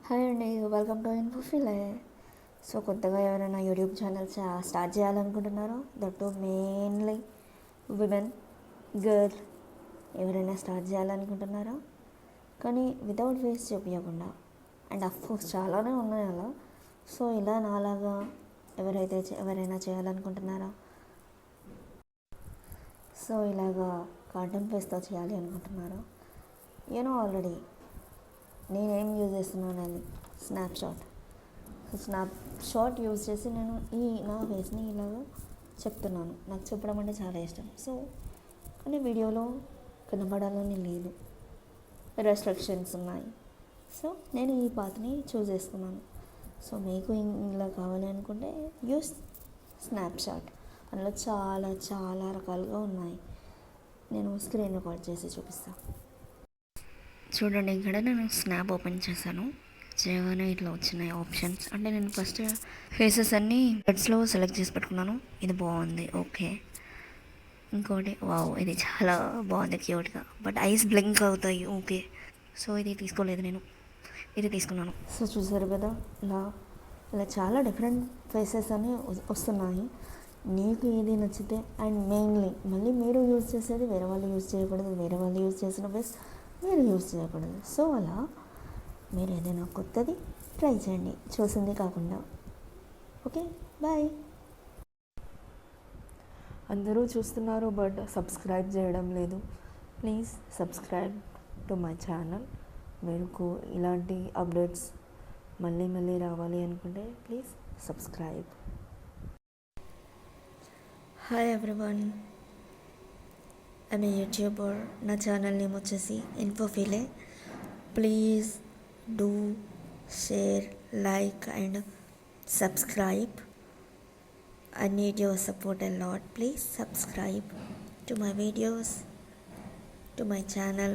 Hi అండి, welcome to ఇన్ఫోఫిలే. So కొత్తగా ఎవరైనా యూట్యూబ్ ఛానల్ స్టార్ట్ చేయాలనుకుంటున్నారో, దట్టు మెయిన్లీ విమెన్, గర్ల్ ఎవరైనా స్టార్ట్ చేయాలనుకుంటున్నారో, కానీ వితౌట్ ఫేస్ చూపించకుండా. అండ్ అఫ్కోర్స్ చాలానే ఉన్నాయి అలా. సో ఇలా నాలాగా ఎవరైనా చేయాలనుకుంటున్నారా, సో ఇలాగా కార్టూన్ ఫేస్తో చేయాలి అనుకుంటున్నారా, ఆల్రెడీ నేనేం యూజ్ చేస్తున్నానని స్నాప్ షాట్ యూజ్ చేసి నేను నా ఫేస్ని ఇలాగా చెప్తున్నాను. నాకు చెప్పడం అంటే చాలా ఇష్టం. సో కానీ వీడియోలో కనబడాలని లేదు, రెస్ట్రిక్షన్స్ ఉన్నాయి. సో నేను ఈ పాత్ని చూస్ చేసుకున్నాను. సో మీకు ఇలా కావాలి అనుకుంటే యూస్ స్నాప్షాట్. అందులో చాలా చాలా రకాలుగా ఉన్నాయి. నేను స్క్రీన్ రికార్డ్ చేసి చూపిస్తాను. చూడండి, ఇక్కడ నేను స్నాప్ ఓపెన్ చేశాను. చేయగానే ఇట్లా వచ్చినాయి ఆప్షన్స్. అంటే నేను ఫస్ట్ ఫేసెస్ అన్నీ బెడ్స్లో సెలెక్ట్ చేసి పెట్టుకున్నాను. ఇది బాగుంది, ఓకే. ఇంకోటి, వావ్, ఇది చాలా బాగుంది, క్యూట్గా, బట్ ఐస్ బ్లింక్ అవుతాయి, ఓకే. సో ఇది తీసుకోలేదు నేను, ఇది తీసుకున్నాను. సో చూసారు కదా, ఇలా ఇలా చాలా డిఫరెంట్ ఫేసెస్ అని వస్తున్నాయి. నీకు ఏది నచ్చితే, అండ్ మెయిన్లీ మళ్ళీ మీరు యూజ్ చేసేది వేరే వాళ్ళు యూజ్ చేయకూడదు, వేరే వాళ్ళు యూజ్ చేసిన ఫేస్ మీరు యూజ్ చేయకూడదు. సో అలా మీరు ఏదైనా కొత్తది ట్రై చేయండి, చూసింది కాకుండా. Okay, bye. అందరూ చూస్తున్నారు బట్ సబ్స్క్రైబ్ చేయడం లేదు. Please subscribe to my channel. మీకు ఇలాంటి అప్డేట్స్ మళ్ళీ రావాలి అనుకుంటే please subscribe. Hi everyone, I'm a YouTuber. నా ఛానల్ నేమ్ వచ్చేసి Infophile. Please do share, like and subscribe. I need your support a lot. Please subscribe to my videos, to my channel.